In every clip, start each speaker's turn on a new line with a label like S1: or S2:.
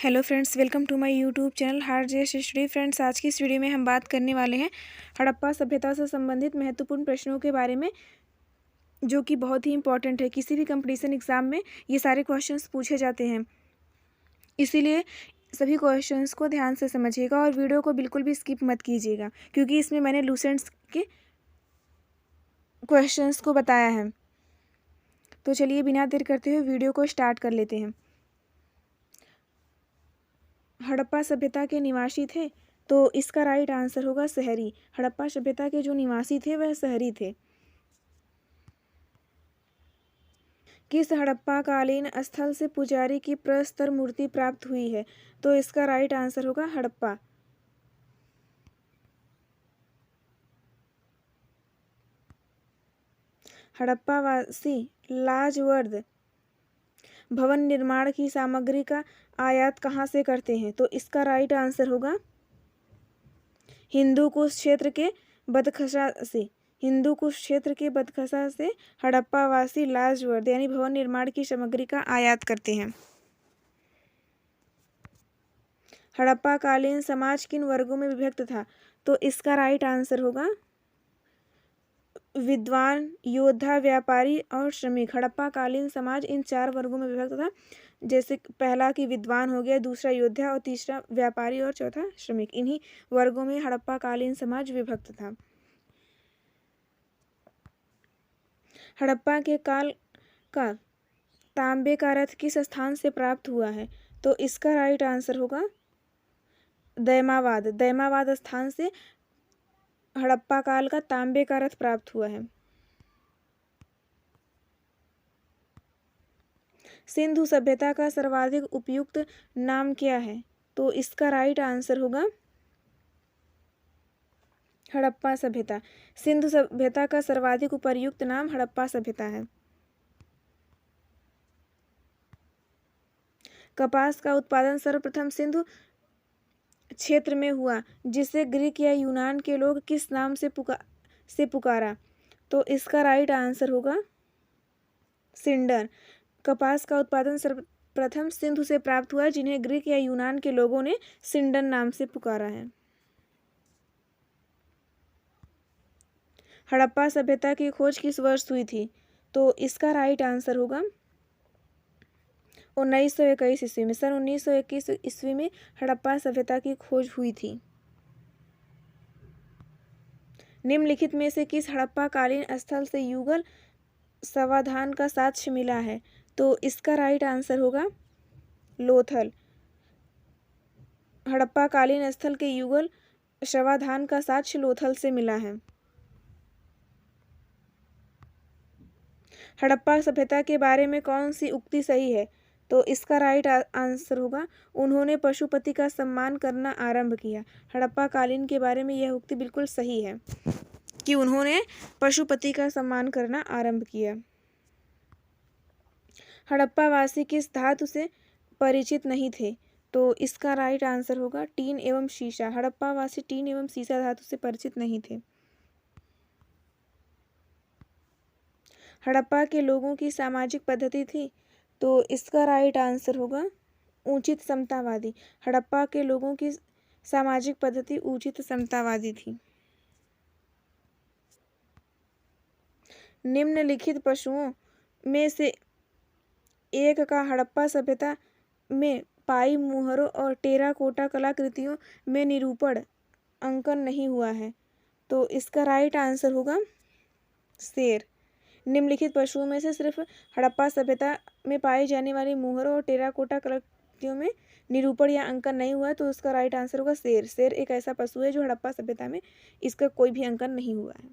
S1: Hello friends, welcome to my YouTube channel हार्जेस्ट study. Friends, आज की इस वीडियो में हम बात करने वाले हैं हड़प्पा सभ्यता से संबंधित महत्वपूर्ण प्रश्नों के बारे में, जो कि बहुत ही इंपॉर्टेंट है। किसी भी कंपटीशन एग्जाम में ये सारे क्वेश्चंस पूछे जाते हैं, इसीलिए सभी क्वेश्चंस को ध्यान से समझिएगा और वीडियो को बिल्कुल भी स्किप मत कीजिएगा, क्योंकि इसमें मैंने लूसेंट्स के क्वेश्चंस को बताया है। तो चलिए बिना देर करते हुए वीडियो को स्टार्ट कर लेते हैं। हड़प्पा सभ्यता के निवासी थे, तो इसका राइट आंसर होगा शहरी। हड़प्पा सभ्यता के जो निवासी थे वह शहरी थे। किस हड़प्पा कालीन स्थल से पुजारी की प्रस्तर मूर्ति प्राप्त हुई है? तो इसका राइट आंसर होगा हड़प्पा। हड़प्पावासी लाजवर्द भवन निर्माण की सामग्री का आयात कहाँ से करते हैं? तो इसका राइट आंसर होगा हिंदू कुश क्षेत्र के बदखशा से। हिंदू कुश क्षेत्र के बदखशा से हड़प्पावासी लाजवर्द यानी भवन निर्माण की सामग्री का आयात करते हैं। हड़प्पा कालीन समाज किन वर्गों में विभक्त था? तो इसका राइट आंसर होगा विद्वान, योद्धा, व्यापारी और श्रमिक। हड़प्पा कालीन समाज इन 4 वर्गों में विभक्त था। जैसे पहला कि विद्वान हो गया, दूसरा योद्धा और तीसरा व्यापारी और चौथा श्रमिक। इन्हीं वर्गों में हड़प्पा कालीन समाज विभक्त था। हड़प्पा के काल का तांबे का रथ किस स्थान से प्राप्त हुआ है? तो इसका राइट आंसर होगा दैमावाद। दैमावाद स्थान से हड़प्पा काल का तांबे का रथ प्राप्त हुआ है। सिंधु सभ्यता का सर्वाधिक उपयुक्त नाम क्या है? तो इसका राइट आंसर होगा हड़प्पा सभ्यता। सिंधु सभ्यता का सर्वाधिक उपयुक्त नाम हड़प्पा सभ्यता है। कपास का उत्पादन सर्वप्रथम सिंधु क्षेत्र में हुआ, जिसे ग्रीक या यूनान के लोग किस नाम से पुकारा? तो इसका राइट आंसर होगा सिंडर। कपास का उत्पादन सर्वप्रथम सिंधु से प्राप्त हुआ, जिन्हें ग्रीक या यूनान के लोगों ने सिंडन नाम से पुकारा है। हड़प्पा सभ्यता की खोज किस वर्ष हुई थी? तो इसका राइट आंसर होगा 1921 ईस्वी में। सन 1921 ईस्वी में हड़प्पा सभ्यता की खोज हुई थी। निम्नलिखित में से किस हड़प्पा कालीन स्थल से युगल समाधान का साक्ष्य मिला है? तो इसका राइट आंसर होगा लोथल। हड़प्पा कालीन स्थल के युगल समाधान का साक्ष्य लोथल से मिला है। हड़प्पा सभ्यता के बारे में कौन सी उक्ति सही है? तो इसका राइट आंसर होगा उन्होंने पशुपति का सम्मान करना आरंभ किया। हड़प्पा कालीन के बारे में यह उक्ति बिल्कुल सही है कि उन्होंने पशुपति का सम्मान करना आरंभ किया। हड़प्पा वासी किस धातु से परिचित नहीं थे? तो इसका राइट आंसर होगा टीन एवं शीशा। हड़प्पा वासी टीन एवं शीशा धातु से परिचित नहीं थे। हड़प्पा के लोगों की सामाजिक पद्धति थी? तो इसका राइट आंसर होगा उचित समतावादी। हड़प्पा के लोगों की सामाजिक पद्धति उचित समतावादी थी। निम्नलिखित पशुओं में से एक का हड़प्पा सभ्यता में पाई मुहरों और टेराकोटा कलाकृतियों में निरूपण अंकन नहीं हुआ है? तो इसका राइट आंसर होगा शेर। निम्नलिखित पशुओं में से सिर्फ हड़प्पा सभ्यता में पाई जाने वाली मुहरों और टेराकोटा कलाकृतियों में निरूपण या अंकन नहीं हुआ है, तो उसका राइट आंसर होगा शेर। शेर एक ऐसा पशु है जो हड़प्पा सभ्यता में इसका कोई भी अंकन नहीं हुआ है।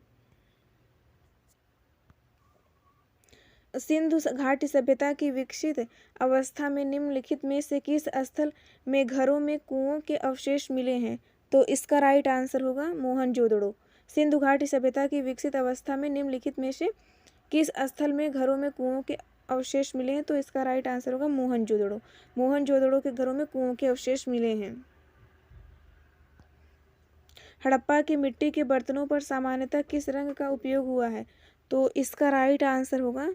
S1: सिंधु घाटी सभ्यता की विकसित अवस्था में निम्नलिखित में से किस स्थल में घरों में कुओं के अवशेष मिले हैं? तो इसका राइट आंसर होगा मोहनजोदड़ो। सिंधु घाटी सभ्यता की विकसित अवस्था में निम्नलिखित में से किस स्थल में घरों में कुओं के अवशेष मिले हैं? तो इसका राइट आंसर होगा मोहनजोदड़ो। मोहनजोदड़ो के घरों में कुओं के अवशेष मिले हैं। हड़प्पा की मिट्टी के बर्तनों पर सामान्यतः किस रंग का उपयोग हुआ है? तो इसका राइट आंसर होगा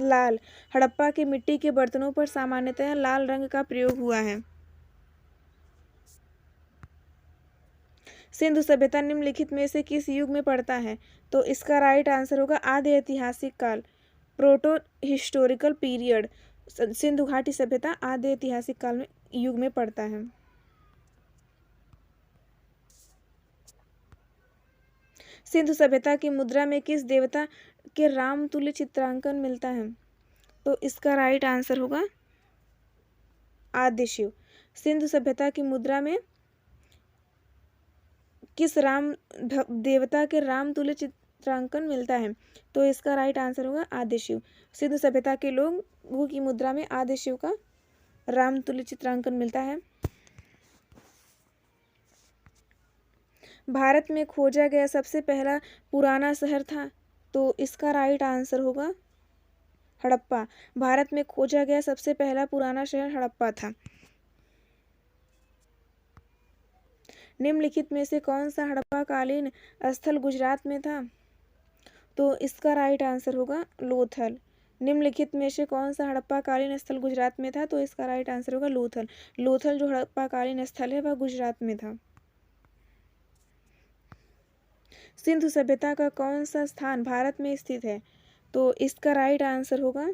S1: लाल, हड़प्पा के मिट्टी के बर्तनों पर सामान्यतः लाल रंग का प्रयोग हुआ है। सिंधु सभ्यता निम्नलिखित में से किस युग में पड़ता है? तो इसका राइट आंसर होगा आद्य ऐतिहासिक काल, प्रोटो हिस्टोरिकल पीरियड। सिंधु घाटी सभ्यता आद्य ऐतिहासिक काल में युग में पड़ता है। सिंधु सभ्यता की मुद्रा में किस देवता के रामतुल्य चित्रांकन मिलता है? तो इसका राइट आंसर होगा आद्य शिव। सिंधु सभ्यता की मुद्रा में किस देवता के रामतुल्य चित्रांकन मिलता है? तो इसका राइट आंसर होगा आद्य शिव। सिंधु सभ्यता के लोगों की मुद्रा में आद्य शिव का रामतुल्य चित्रांकन मिलता है। भारत में खोजा गया सबसे पहला पुराना शहर था? तो इसका राइट आंसर होगा हड़प्पा। भारत में खोजा गया सबसे पहला पुराना शहर हड़प्पा था। निम्नलिखित में से कौन सा हड़प्पा कालीन स्थल गुजरात में था? तो इसका राइट आंसर होगा लोथल। निम्नलिखित में से कौन सा हड़प्पा कालीन स्थल गुजरात में था? तो इसका राइट आंसर होगा लोथल। लोथल जो हड़प्पा कालीन स्थल है वह गुजरात में था। सिंधु सभ्यता का कौन सा स्थान भारत में स्थित है? तो इसका राइट आंसर होगा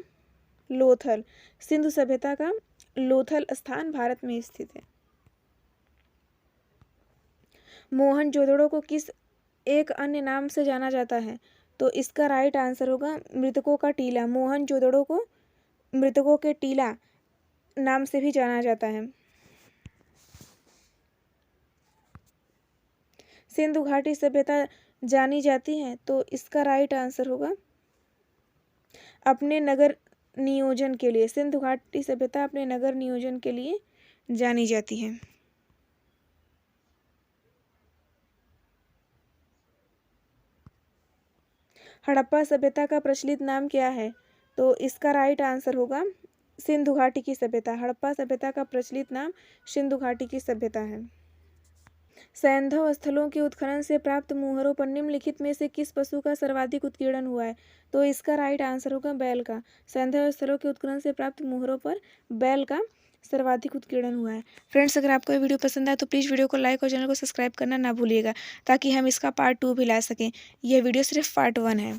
S1: लोथल। सिंधु सभ्यता का लोथल स्थान भारत में स्थित है। मोहनजोदड़ो को किस एक अन्य नाम से जाना जाता है? तो इसका राइट आंसर होगा मृतकों का टीला। मोहनजोदड़ो को मृतकों के टीला नाम से भी जाना जाता है। सिंधु घाटी सभ्यता जानी जाती है? तो इसका राइट आंसर होगा अपने नगर नियोजन के लिए। सिंधु घाटी सभ्यता अपने नगर नियोजन के लिए जानी जाती है। हड़प्पा सभ्यता का प्रचलित नाम क्या है? तो इसका राइट आंसर होगा सिंधु घाटी की सभ्यता। हड़प्पा सभ्यता का प्रचलित नाम सिंधु घाटी की सभ्यता है। सैंधव स्थलों के उत्खनन से प्राप्त मुहरों पर निम्नलिखित में से किस पशु का सर्वाधिक उत्कीर्णन हुआ है? तो इसका राइट आंसर होगा बैल का। सैंधव स्थलों के उत्खनन से प्राप्त मुहरों पर बैल का सर्वाधिक उत्कीर्णन हुआ है। फ्रेंड्स, अगर आपको ये वीडियो पसंद आए तो प्लीज़ वीडियो को लाइक और चैनल को सब्सक्राइब करना ना भूलिएगा, ताकि हम इसका पार्ट 2 भी ला सकें। यह वीडियो सिर्फ पार्ट 1 है।